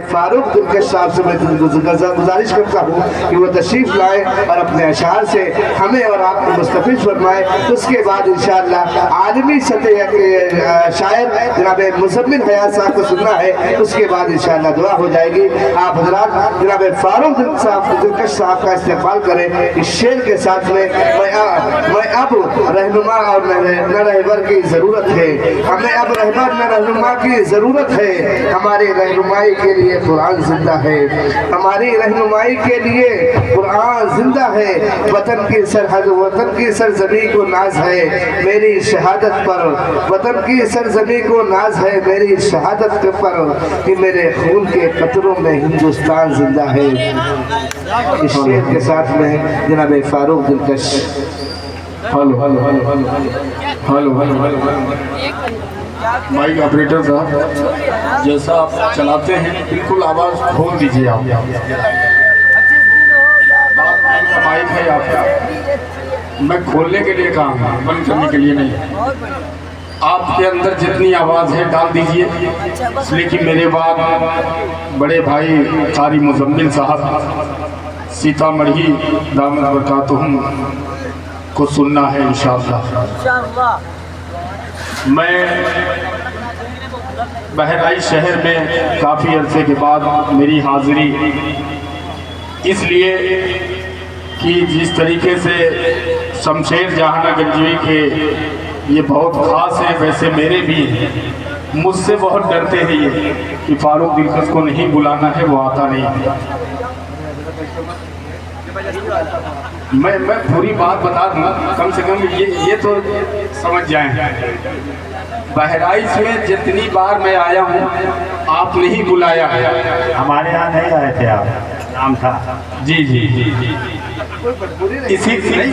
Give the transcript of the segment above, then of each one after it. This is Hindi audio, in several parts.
फारूक दिलकश साहब से मैं गुजारिश करता हूँ कि वो तशरीफ लाए और अपने अशार से हमें और आपको मुस्तफ़िज़ फरमाए। उसके बाद इंशाअल्लाह आलमी सतह के शायर जनाब मुज़म्मिल हयात साहब को सुनना है। उसके बाद इंशाअल्लाह दुआ हो जाएगी। आप हज़रात जनाब फारूक दिलकश साहब का इस्तेमाल करें इस शेर के साथ में। मैं अब रहनुमा और न रहबर की ज़रूरत है, हमें अब रहबर न रहनुमा की ज़रूरत है। हमारी रहनुमाई के लिए कुरान जिंदा है, हमारी रहनुमाई के लिए कुरान जिंदा है। वतन की सरहद वतन की सरजमी को नाज है मेरी शहादत पर, वतन की सरजमी को नाज है मेरी शहादत पर कि मेरे खून के कतरों में हिंदुस्तान जिंदा है। इस शेर के साथ में जनाब Farooq Dilkash. Hello hello hello hello hello hello mike operator साहब, जैसा आप चलाते हैं बिल्कुल आवाज़ खोल दीजिए। आप माइक है आपका, मैं खोलने के लिए कहा हूँ, बंद करने के लिए नहीं। आपके अंदर जितनी आवाज़ है डाल दीजिए। लेकिन मेरे बाद बड़े भाई कारी मुज़म्मिल साहब सीतामढ़ी दामद बरकातुहुम को सुनना है इंशाअल्लाह। मैं बहराइच शहर में काफ़ी अरसे के बाद मेरी हाज़िरी इसलिए कि जिस तरीके से शमशेर जहां गंजवी के ये बहुत ख़ास है, वैसे मेरे भी हैं। मुझसे बहुत डरते हैं ये कि फारूक दिलकश को नहीं बुलाना है, वो आता नहीं है। मैं पूरी बात बता दूँ, कम से कम ये तो समझ जाएं। बहराइच में जितनी बार मैं आया हूँ आप नहीं बुलाया है। हमारे यहाँ नहीं आए थे आप, नाम था। जी जी जी जी इसी नहीं,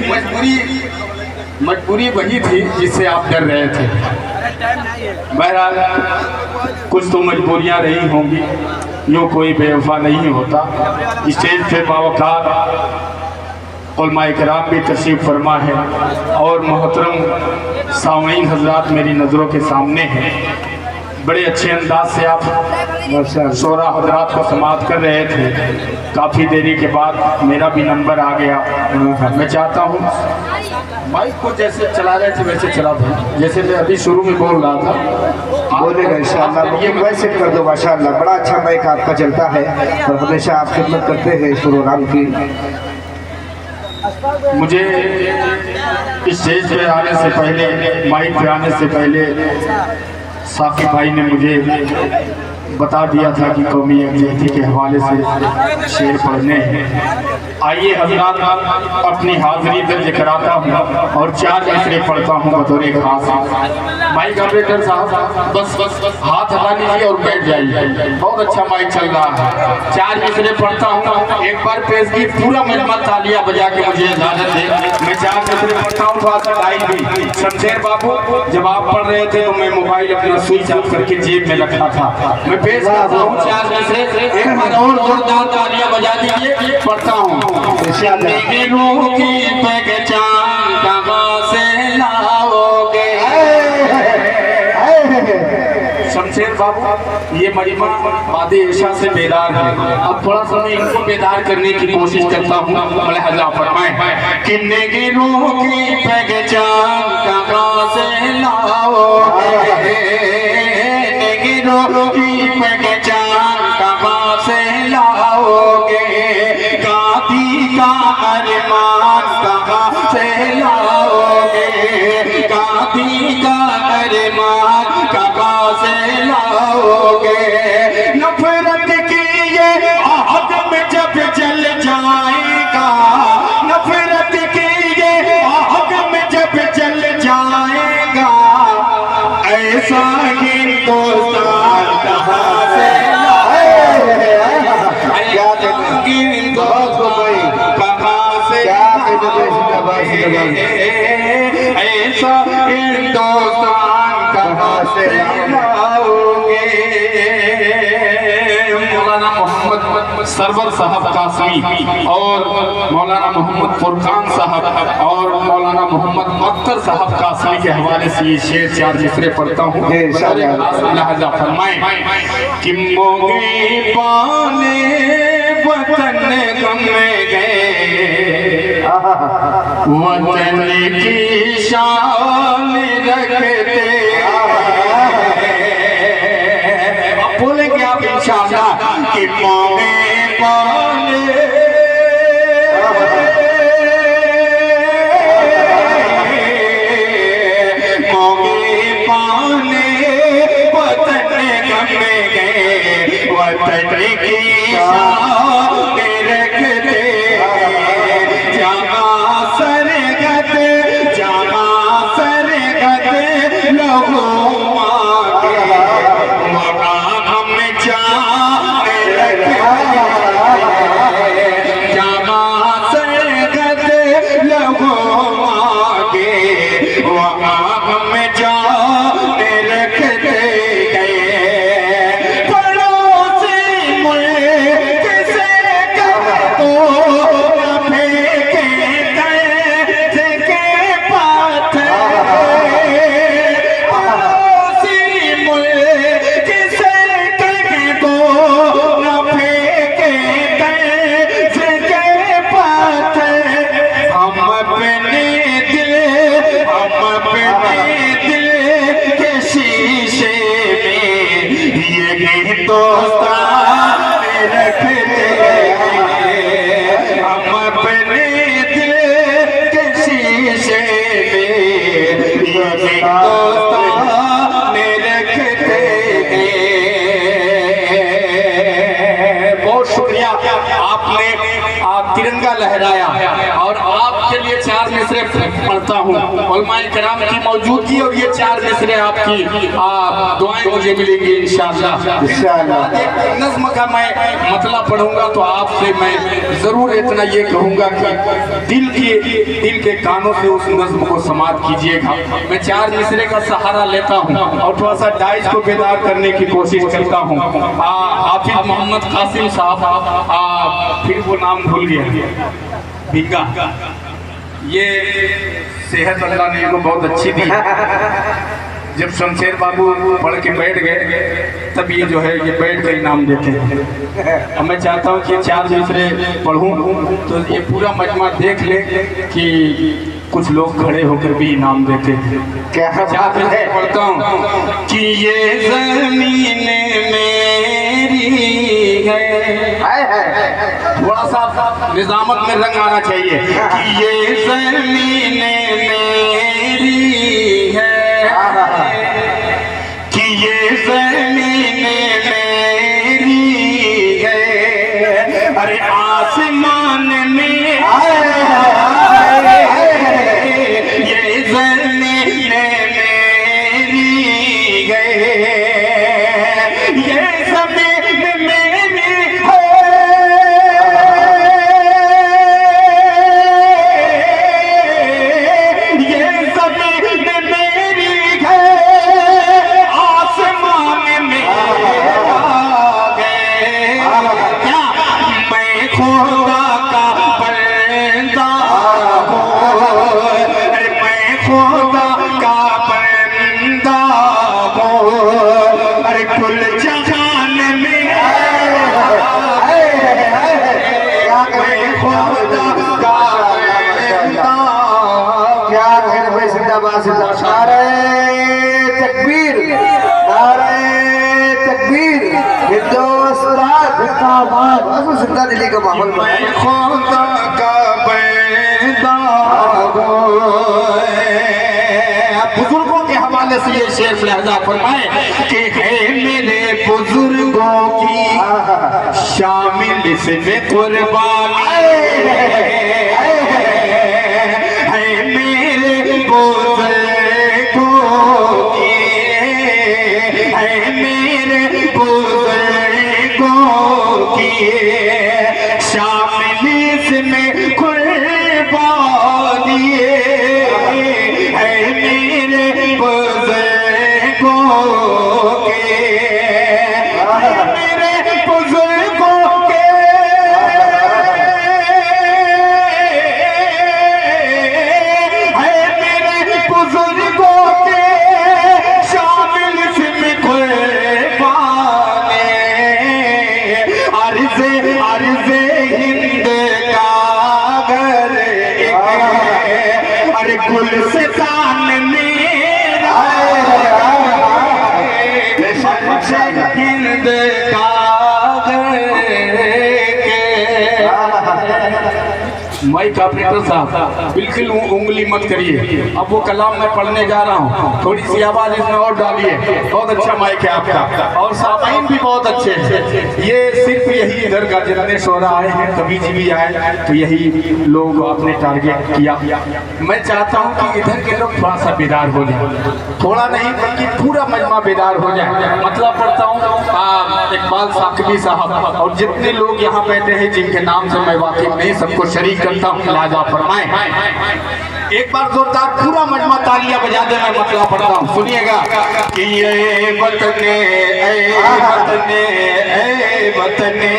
मजबूरी वही थी जिससे आप डर रहे थे। बहरहाल कुछ तो मजबूरियाँ रही होंगी, यूँ कोई बेवफा नहीं होता। स्टेज पे बावकार उलमाए किराम भी तशरीफ़ फरमा है और मोहतरम सामीन हज़रात मेरी नज़रों के सामने हैं। बड़े अच्छे अंदाज से आप शोरा हज़रात को समाअत कर रहे थे। काफ़ी देरी के बाद मेरा भी नंबर आ गया। मैं चाहता हूँ माइक को जैसे चला रहे थे वैसे चला दो, जैसे मैं अभी शुरू में बोल रहा था बोलेगा इंशाअल्लाह। ये वैसे कर दो माशाअल्लाह, बड़ा अच्छा माइक आपका चलता है और हमेशा आप खिदमत करते हैं इस प्रोग्राम की। मुझे स्टेज पे आने से पहले, माइक पे आने से पहले साफी भाई ने मुझे बता दिया था कि कौमी यकजहती के हवाले से शेर पढ़ने हैं। आइए हज़रात अपनी हाज़िरी दर्ज कराता हूँ और 4 मिसरे पढ़ता हूँ बतौर खास। माइक ऑपरेटर साहब बस हाथ हटा लीजिए और बैठ जाइए। बहुत अच्छा माइक चल रहा है। 4 मिसरे पढ़ता हूँ। एक बार पेशगी पूरा मजमा तालियां बजा के मुझे इजाज़त दे। मैं 4 मिसरे पढ़ता हूँ, थोड़ा सा टाइम भी। शमशेर बाबू जब आप पढ़ रहे थे तो मैं मोबाइल अपना स्विच ऑफ करके जेब में रखा था। मैं पेश करता हूँ 4 मिसरे, एक बार और जोरदार तालियां बजा दीजिए। पढ़ता हूँ। शमशेर बाबू ये मरिमा बादे ईशा से बेदार है। अब थोड़ा सा मैं इनको बेदार करने की कोशिश करता हूँ। मलहजा फरमाएं कि नेगिरों की पहचान कहाँ से लाओगे, नेगिरों की पहचान कहाँ से लाओगे, गादी का अरमान कहाँ से लाओगे, गादी का अरमान कहाँ से लाओगे। नफरत की ये आग में जब जल जाएगा, नफरत की ये आग में जब जल जाएगा, ऐसा हिंदुस्तान कहाँ से मौलाना मोहम्मद सरवर साहब कासमी और मौलाना मोहम्मद फुरकान साहब और मौलाना मोहम्मद अख्तर साहब कासमी के हवाले से ये शेर 4 मिसरे पढ़ता हूँ। लहजा फरमाए कि मोगे पाने वतन गम गए, वतन की शान रखते। अब बोलेंगे आप इंशाअल्लाह कि मोगे पाने वतन की शान रखते, जहाँ सरगत लोगों मांगे वहाँ हम जान रखते, जहाँ सरगत लोगों मांगे वहाँ हम जान रखते। बहुत शुक्रिया, आपने तिरंगा लहराया और आपके लिए 4 मिसरे पढ़ता हूँ। उलमाए किराम की मौजूदगी और ये 4 मिसरे आपकी दुआएं मुझे मिलेंगी इंशाअल्लाह। एक नज़्म का मैं मतलब पढ़ूंगा तो आपसे मैं जरूर इतना ये कहूँगा कि दिल के कानों से उस नज़्म को समाप्त कीजिएगा। मैं 4 मिसरे का सहारा लेता हूँ और थोड़ा सा डाइज को बेदार करने की कोशिश करता हूँ। हाफिज मोहम्मद कासिम साहब, फिर वो नाम भूल गया, भिंगा, ये सेहत अल्लाह ने इनको बहुत अच्छी दी। जब शमशेर बाबू पढ़ के बैठ गए तब ये जो है ये बैठ कर इनाम देते हैं। अब मैं चाहता हूँ कि 4 मिसरे पढ़ूँ तो ये पूरा मजमा देख ले कि कुछ लोग खड़े होकर भी इनाम देते हैं। क्या 4 मिसरे पढ़ता हूँ कि ये ज़मीन मेरी है, थोड़ा सा निजामत में रंग आना चाहिए कि ये ज़मीन मेरी है, कि ये ज़मीन मेरी है, अरे आसमान में ये ज़मीन मेरी है, ये ज़मीन मेरी है, ये ज़मीन मेरी है, आसमान में आ गए क्या मैं खुदा का बंदा हूँ, अरे मैं खुदा का बंदा हूँ, अरे कुल जहान में मैं खुदा का बंदा। क्या कहने भाई, जिंदाबाद जिंदाबाद, नारे तकबीर, नारे तकबीर, हिंदुस्तान जिंदाबाद। बस जिंदा दिली का माहौल बना। मैं खुदा का बंदा हूँ। बुजुर्गों के हवाले से ये शेर लहजा फरमाए कि है मेरे बुजुर्गों की शामिल इसमें कुर्बानी, है मेरे बुजुर्गों की, है मेरे बुजुर्गों की शामिल इसमें कुर्बानी, है मेरे बुजुर्गों के, मेरे बुजुर्ग अर्ज़े हिंद का घर अरे गुलस्तान मेरा हिंद का माइक ऑपरेटर साहब बिल्कुल उंगली मत करिए। अब वो कलाम मैं पढ़ने जा रहा हूँ, थोड़ी सी आवाज इसमें और डालिए। बहुत अच्छा माइक है आपका और सामाइन भी बहुत अच्छे हैं। ये सिर्फ यही इधर का जितने शोरा आए हैं, कभी जी भी आए तो यही लोग आपने टारगेट किया। मैं चाहता हूँ कि इधर के लोग थोड़ा सा बेदार हो जाए, थोड़ा नहीं बल्कि पूरा मजमा बेदार हो जाए। मतलब पढ़ता हूँ इकबाल साकिबी साहब और जितने लोग यहाँ बैठे हैं जिनके नाम से मैं वाकिफ नहीं, सबको शरीक करता हूँ, लिहाजा फरमाएं। एक बार जोरदार पूरा मजमा तालियां बजा दे। मैं मतलब पढ़ता हूँ, सुनिएगा कि ये वतने ए वतने ए वतने।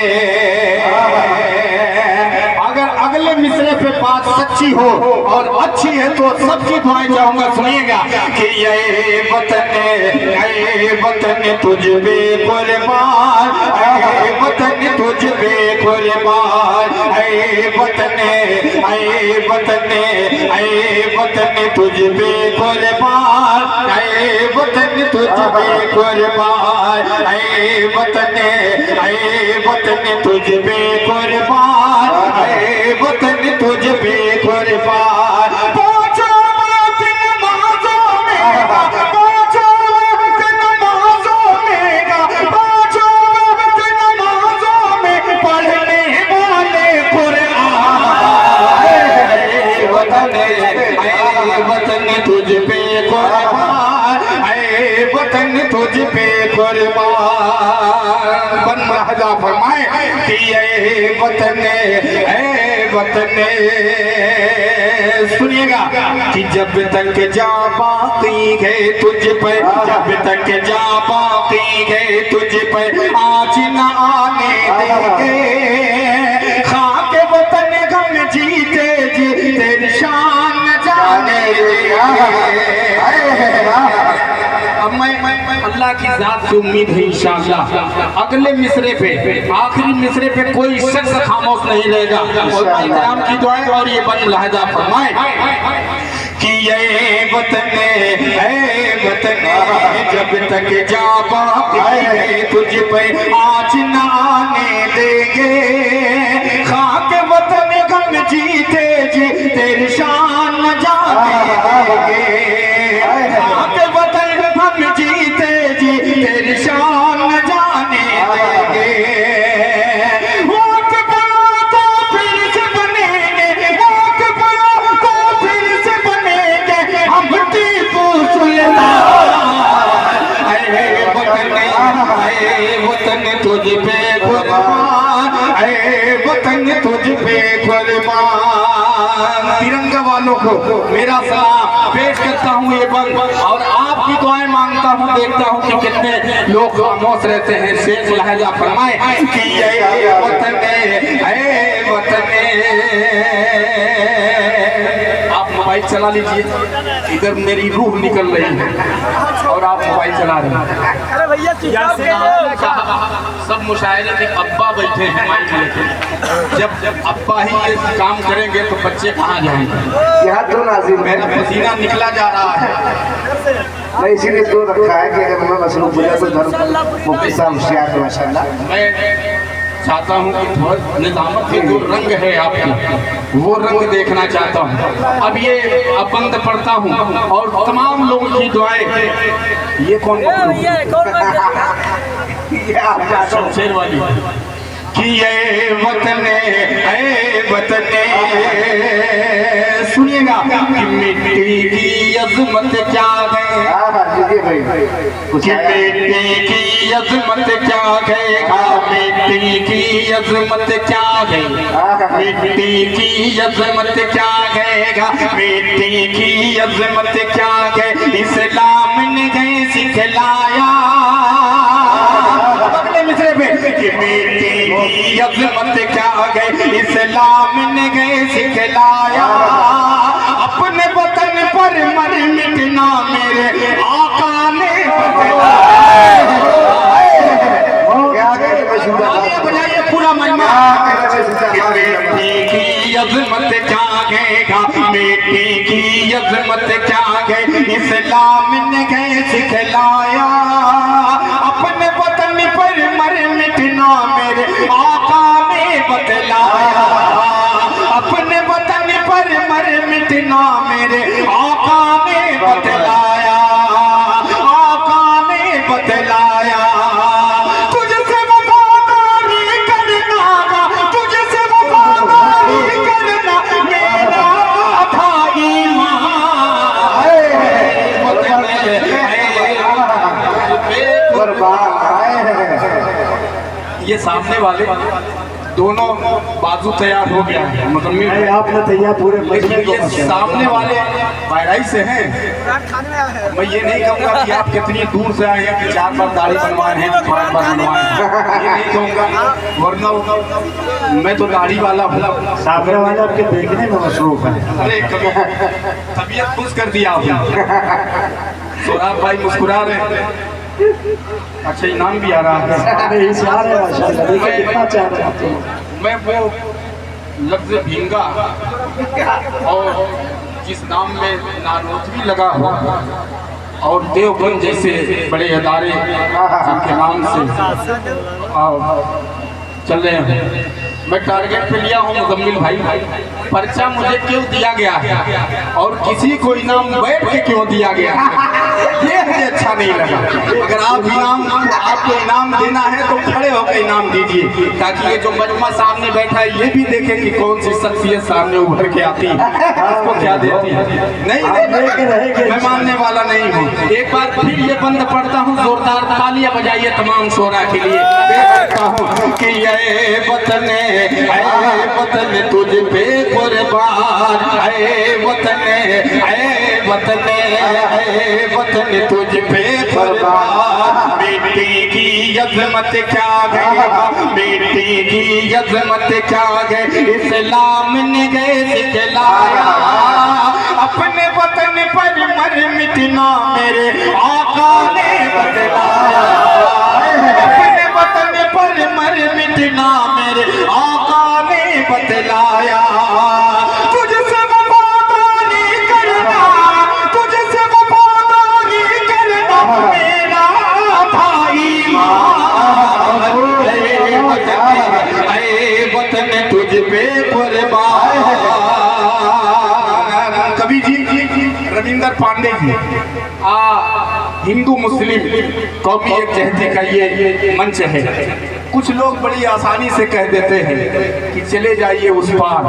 अगर अगले मिसरे पे बात सच्ची हो और अच्छी है तो सबकी दुआएं चाहूंगा। सुनिएगा कि ये वतने ए वतने तुझ पे कुर्बान, ए वतने तुझ पे कुर्बान, ए वतने ए वतने ए वतने तुझ पे कुर्बान, ए वतने तुझ पे कुर्बान, ए वतने तुझ पे कुर्बान, ए वतन तुझ पे कुर्बान। पांचों वक्त नमाज़ों में, पांचों वक्त नमाज़ों में, पांचों वक्त नमाज़ों में पढ़ने वाले कुरान। ए वतन तुझ पे कुर्बान, ए वतन तुझ पे कुर्बान। बन लहजा फरमाए कि ये वतने ए वतने। सुनिएगा कि जब तक जा बाकी है तुझ पे, जब तक जा बाकी है तुझ पे आज न आने देंगे। खाक वतन गम जीते जी तेरी शान जाने देंगे। अब मैं अल्लाह की जात से उम्मीद है इंशाअल्लाह अगले मिसरे पे, आखिरी मिसरे पे कोई शख्स खामोश नहीं रहेगा। और इकराम की दुआएं और ये बन लहजा फरमाए कि ये वतने ए वतने जब तक जा बाकी तुझ पे आज न आने देंगे। खाक वतन गम जीते जी तेरी शान न जाने देंगे। खाक वतन गम जीते जी तेरी शान न जाने देंगे। वोट पड़ो तो फिर से बनेंगे, वोट पड़ो तो फिर से बनेंगे हम टीपू सुल्तान। ऐ वतन तुझ पे कुर्बान, ऐ वतन तुझ पे कुर्बान। तिरंगा वालों को मेरा सलाम पेश करता हूँ ये बंद और आपकी दुआएं मांगता हूँ। देखता हूँ कि कितने लोग खामोश रहते हैं। शेख लहजा फरमाए कि ये वतने ऐ वतने। आप मोबाइल चला लीजिए, इधर मेरी रूह निकल रही है और आप मोबाइल चला रहे हैं। अरे भैया सब मुशायरे के अब्बा बैठे हैं माइक लेके। जब अब्बा ही ये काम करेंगे तो बच्चे कहाँ जाएंगे। यहाँ तो नाज़िम मेरा पसीना निकला जा रहा है। मैं इसीलिए तो रखा है कि अगर मैं मसरूफ हो जाए तो धर्म मुफ्ती साहब होशियार है माशाल्लाह। मैं चाहता हूँ कि थोड़ा निजामत के जो रंग है आपकी वो रंग देखना चाहता हूँ। अब ये बंद पढ़ता हूँ और तमाम लोगों की दुआएं। ये कौन शेर वाली कि ये वतने ऐ वतने। सुनिएगा कि मिट्टी की अजमत क्या है, कि मिट्टी की अजमत क्या है, मिट्टी की अजमत क्या है, मिट्टी की अजमत क्या है, मिट्टी की अजमत क्या है। इस्लाम ने गए सिखलाया अगले मिसरे पे कि मिट्टी की अजमत क्या है। इस्लाम ने गए सिखलाया अपने वतन पर मर मिटना मेरे आका ने बजाइए पूरा मैया बेटी की अजमत जागेगा, बेटी की अजमत जागे। इस्लाम ने गए सिखलाया, अपने वतन पर मर मिटना मेरे आका ने बतलाया, अपने वतन पर मर मिटना मेरे आका ने बतलाया, आका ने बतलाया। तुझसे वफादारी करना, तुझसे वफादारी करना मेरा भाई ये सामने वाले दोनों बाजू तैयार हो गया है मुकम्मल नहीं, आपने तैयार पूरे लेकिन ये सामने वाले बहराइच से हैं। मैं ये नहीं कहूँगा कि आप कितनी दूर से आए हैं कि 4 बार दाढ़ी बनवाए हैं, 5 बार बनवाए हैं, ये नहीं कहूँगा, वरना मैं तो दाढ़ी वाला हूँ। सामने वाले आपके देखने में मसरूफ है। अरे कभी तबीयत खुश कर दिया आपने। सोराब भाई मुस्कुरा रहे हैं, अच्छा इनाम भी आ रहा है। नहीं से आ रहे हैं माशाल्लाह, देखिए कितना चाह रहे हैं आप लोग। मैं वो लफ्ज़ भींगा और जिस नाम में नारोजवी लगा हो और देवबंद जैसे बड़े अदारे जिनके नाम से चल रहे हैं, मैं टारगेट पे लिया हूँ मुकम्मिल भाई। पर्चा मुझे क्यों दिया गया है और किसी को इनाम बैठ के क्यों दिया गया है, ये मुझे अच्छा नहीं लगा। अगर आपको इनाम देना है तो खड़े होकर इनाम दीजिए, ताकि ये जो मजमा सामने बैठा है ये भी देखे कि कौन सी शख्सियत सामने उभर के आती है, इसको क्या देती है। नहीं, मैं मानने वाला नहीं हूँ। एक बार फिर ये बंद पढ़ता हूँ, जोरदार तालियां बजाइए तमाम शोरा के लिए। कहता हूँ कि ये वतन वतन तुझ पे कुर्बान, वतन वतन वतन तुझ पे कुर्बान। बेटी की अजमत क्या है, बेटी की अजमत क्या है। इस्लाम ने गए सिखलाया, अपने वतन पर मर मिटना मेरे आका ने बतलाया, अपने वतन पर मर मिटना मेरे आका ने बतलाया। तुझसे वफादारी करना, तुझसे वफादारी करना मेरा भाई वतन तुझ पे कुर्बान। कवि जी रविंद्र पांडे जी हिंदू मुस्लिम कौमी एकजहती का ये मंच है। कुछ लोग बड़ी आसानी से कह देते हैं कि चले जाइए उस पार,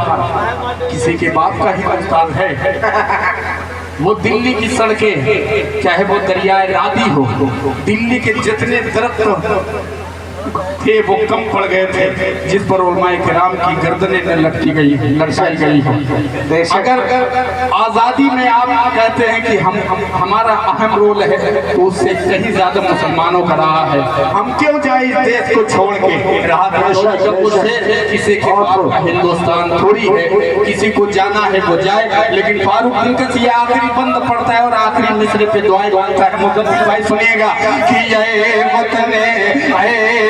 किसी के बाप का हिंदुस्तान है। वो दिल्ली की सड़कें, चाहे वो दरियाए रावी हो, दिल्ली के जितने दरख्त थे वो कम पड़ गए थे जिस पर उलमाए किराम की गर्दनें लटकाई गई हो। अगर आज़ादी में आप कहते हैं कि हमारा अहम रोल है, तो उससे कहीं ज्यादा मुसलमानों का रहा है। हम क्यों जाए इस देश को छोड़ के, किसी के बाप का हिंदुस्तान थोड़ी है, किसी को जाना है वो जाए। लेकिन फारूक दिलकश ये आखिरी बंद पड़ता है और आखिरी मिसरे पे दुआएं मांगता है। मुकद्दस भाई सुनिएगा कि ये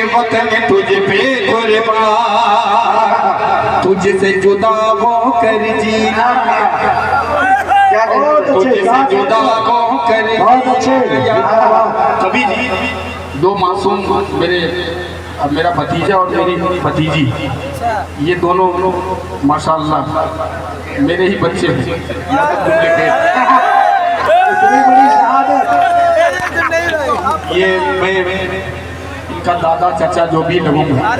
वतन तुझ पे कुर्बान, तुझसे जुदा हो कर जीना, तुझसे जुदा हो कर जीना। कभी दो मासूम मेरा भतीजा और मेरी भतीजी, ये दोनों माशाल्लाह मेरे ही बच्चे हैं। ये मैं इनका दादा चाचा जो भी लगूंगा,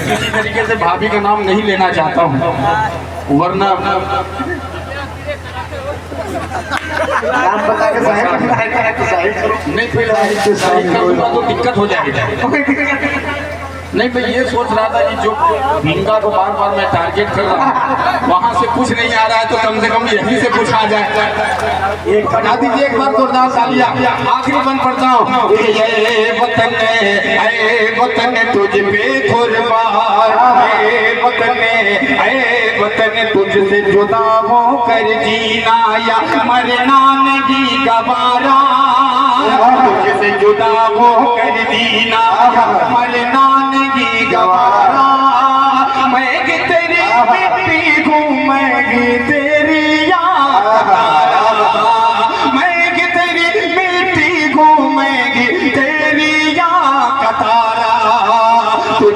किसी तरीके से भाभी का नाम नहीं लेना चाहता हूँ, वरना नहीं फिर तो दिक्कत हो जाएगी। नहीं मैं ये सोच रहा था कि जो भींगा को बार बार मैं टारगेट कर रहा हूँ, वहाँ से कुछ नहीं आ रहा है, तो कम से कम यहीं से कुछ आ जाए। एक बना दीजिए एक बार जोरदार तालियां। आखिरी बंद पढ़ता हूँ, वतन तुझ पे कुर्बान, वतन तुझसे जुदा हो कर जीना या मरना नहीं गवारा, तुझसे जुदा हो कर जीना मरना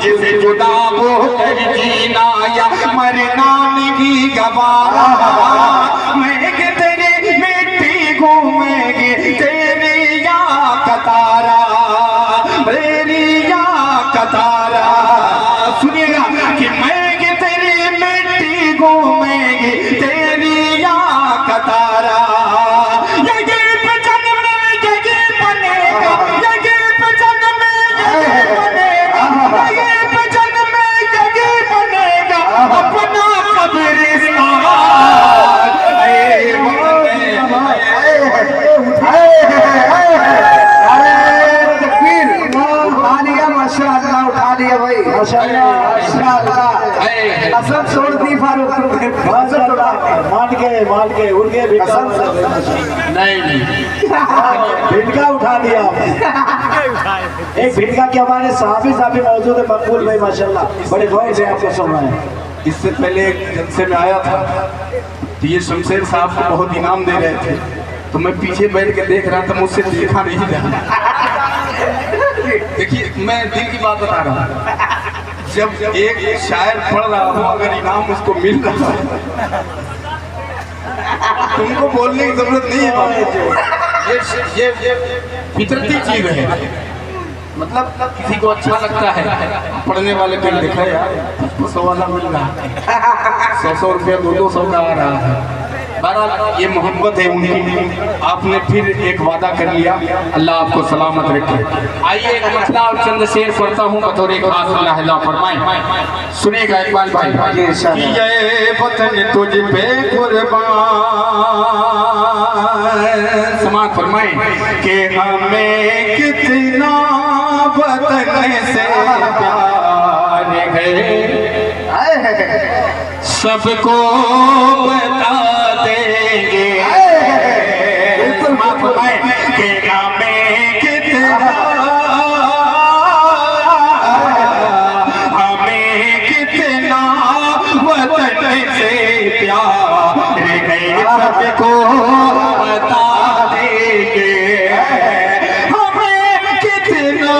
तुझसे जुदा वो कर जीना या मरना नहीं गवारा महके तेरी मिट्टी घूमेंगे तेरी या कतारा मेरी या कतारा सुनिएगा कि महके तेरी मिट्टी घूमेंगे तेरी या कतारा कसम छोड़ दी फारूक मान के उड़ गए नहीं भिटका उठा दिया आपने। एक भिटका के हमारे साहबी मौजूद है मकबूल भाई माशाल्लाह बड़े गौर से आपको सुन रहे हैं। इससे पहले एक जलसे में आया था तो ये शमशेर साहब को बहुत इनाम दे रहे थे तो मैं पीछे बैठ के देख रहा था, मुझसे देखा नहीं जा। देखिए मैं दिल की बात बता रहा हूँ, जब एक शायर पढ़ रहा हो अगर इनाम उसको मिल रहा है तुमको बोलने की जरूरत नहीं है। ये फितरती चीज है, मतलब किसी को अच्छा लगता है पढ़ने वाले को देखा यार तो 100 वाला मिल रहा है 100 रुपया 200 का आ रहा है। बहरहाल ये मोहब्बत है उनकी, आपने फिर एक वादा कर लिया, अल्लाह आपको सलामत रखे। आइए एक मसला और चंद शेर पढ़ता हूँ बतौर एक खास अल्लाह फरमाए, सुनेगा इकबाल भाई कि ये वतन तुझ पे कुर्बान समाज फरमाए कि हमें कितना वतन से प्यार है सबको बता देंगे कि हमें कितना वतन से प्यार है सबको बता देंगे हमें कितना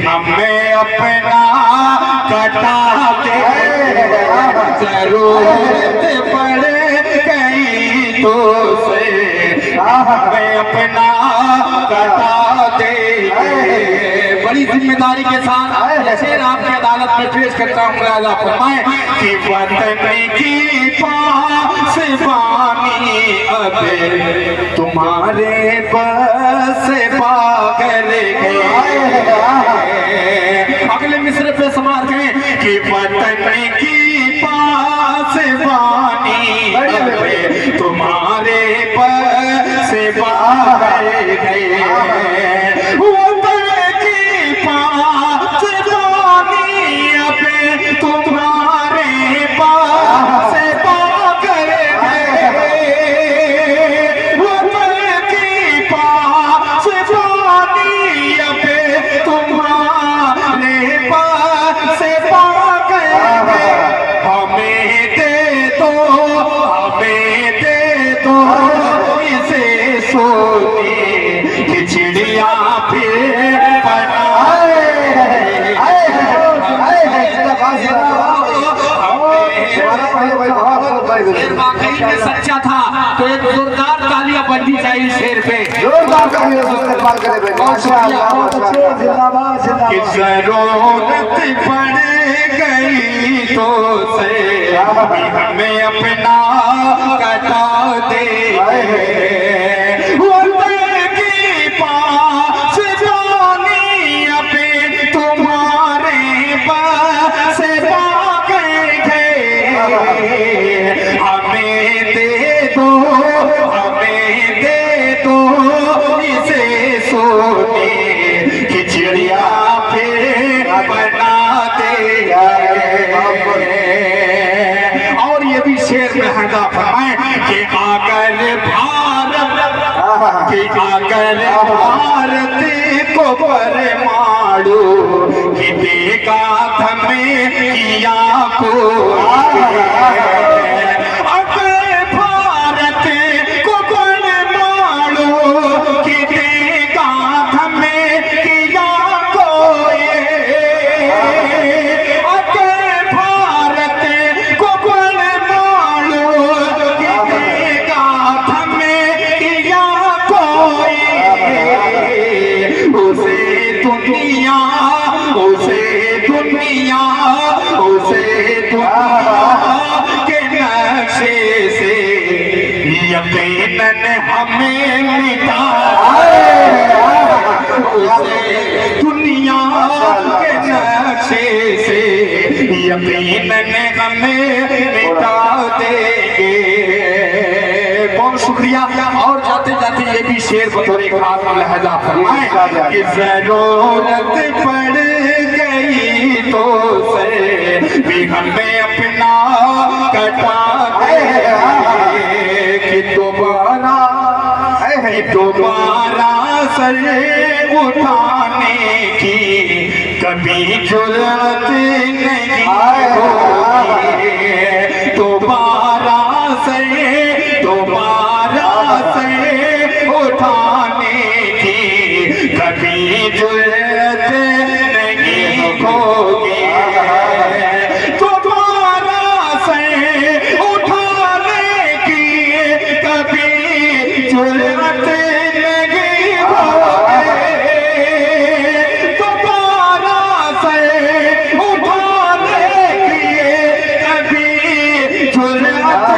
हमें अपना कटा दे जरूरत पड़ गई तो से हमें अपना कटा दे। बड़ी जिम्मेदारी के साथ शेर आपकी अदालत में पेश करता हूँ राजा फरमाए कि वतन की पासबानी अब तुम्हारे बस पागल गए। अगले मिसरे पे समाज करें कि वतन की पासबानी अब तुम्हारे बस पागल गए। सच्चा था तो एक जोरदार तालियां बननी चाहिए शेर पे, जोरदार तालियां इस्तेमाल करें। जरूरत पड़ गई तो से हमें अपना कटा दे की पास जानी अपे तुम्हारे पास हमें दे दो इसे सोने की चिड़िया फिर बना दे। और ये भी शेर में हैदा फरमाए कि अगर भारत दुनिया को अगर भारत को बड़ मारो कि देगा हमें किया कोई अगर भारत को बड़ मारो कि देगा हमें किया कोई उसे दुनिया के नक्शे से यकीनन हमें मिटा उसे दुनिया के नक्शे से यकीनन हमें मिटा देंगे। बहुत शुक्रिया। और जाते जाते ये भी शेर बतौर खास लहजा फरमाए कि जरूरत पड़ गई तो से भी हमें अपना कटा दे कि दोबारा सर उठाने की कभी जुर्रत नहीं होगी दोबारा से उठाने की कभी जुर्रत नहीं होगी दोबारा से उठाने की कभी जुर्रत नहीं होगी दोबारा से उठाने की कभी जुर्रत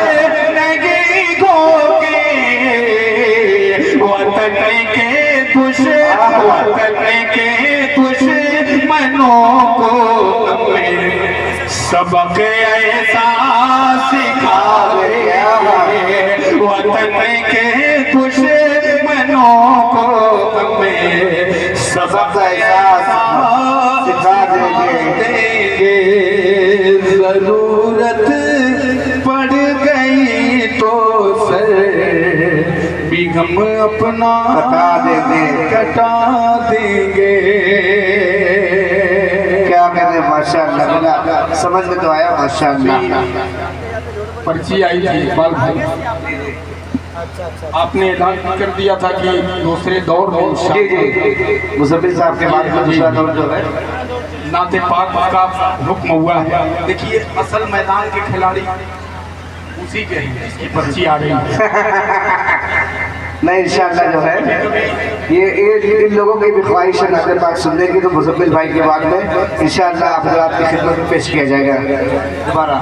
नहीं होगी वतन के दुश्मनों को हमें सबक ऐसा सिखा दे वतन के दुश्मनों को हमें सबक ऐसा सिखा देंगे जरूरत पड़ गई तो सर भी हम अपना कटा देंगे। क्या कहते हैं माशाअल्लाह समझ में तो आया माशाअल्लाह। पर्ची आई थी इकबाल भाई आपने ऐलान कर दिया था कि दूसरे दौर में जी मुज़म्मिल साहब के बाद में दूसरा दौर जो है नाते पाक का हुक्म हुआ है। देखिए असल मैदान के खिलाड़ी उसी के हैं जिसकी पर्ची आ रही है। नहीं इंशाअल्लाह जो है ये इन लोगों की भी ख्वाहिश है नाते पाक सुनने की तो मुज़म्मिल भाई के बाद में इंशाअल्लाह आप हज़रात की खिदमत में पेश किया जाएगा दोबारा।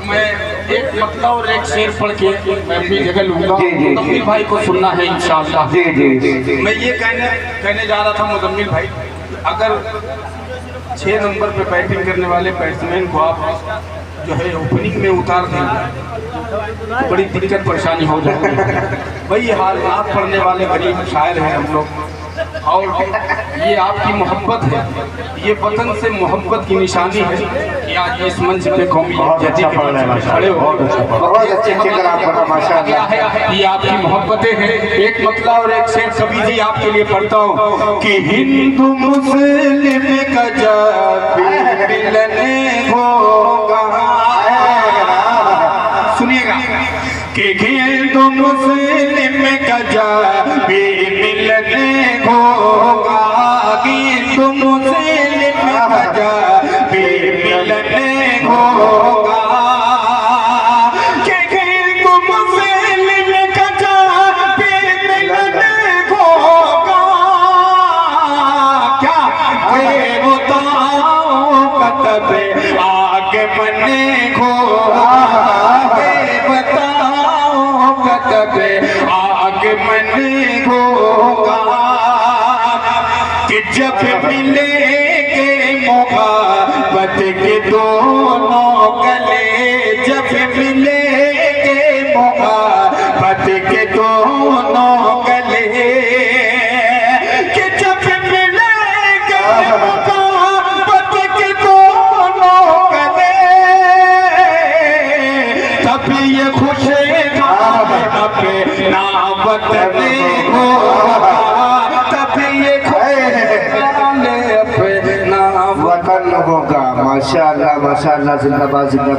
मैं एक मतलब और एक शेर पढ़ के मैं अपनी जगह लूंगा मुज़म्मिल भाई को सुनना है इंशाअल्लाह। जी मैं ये कहने जा रहा था मुज़म्मिल भाई अगर 6 नंबर पे बैटिंग करने वाले बैट्समैन को आप जो है ओपनिंग में उतार देंगे तो बड़ी दिक्कत परेशानी हो जाएगी। वही हाल आप पढ़ने वाले गरीब शायर हैं हम लोग और ये आपकी मोहब्बत है ये वतन से मोहब्बत की निशानी है कि आज इस मंच पे कौमी खड़े हो बहुत अच्छे माशाअल्लाह। ये आपकी मोहब्बतें हैं। एक मतला और एक शेर कभी जी आपके लिए पढ़ता हूँ कि हिंदू मुस्लिम का जब मिलन होगा सुनिएगा कि हिंदू मुस्लिम का जब मिलन होगा हिंदू मुस्लिम का जब मिलन होगा आगे बने को बताओ कतबे आगे बने होगा कि जब मिलेंगे मोहब्बत के दोनों गले जब मिलेंगे मोहब्बत के दोनों गले कि जब मिलेंगे ये खुशे ना बदले हो तभी ये अपना वतन होगा। माशाअल्लाह माशाअल्लाह, जिंदाबाद जिंदाबाद।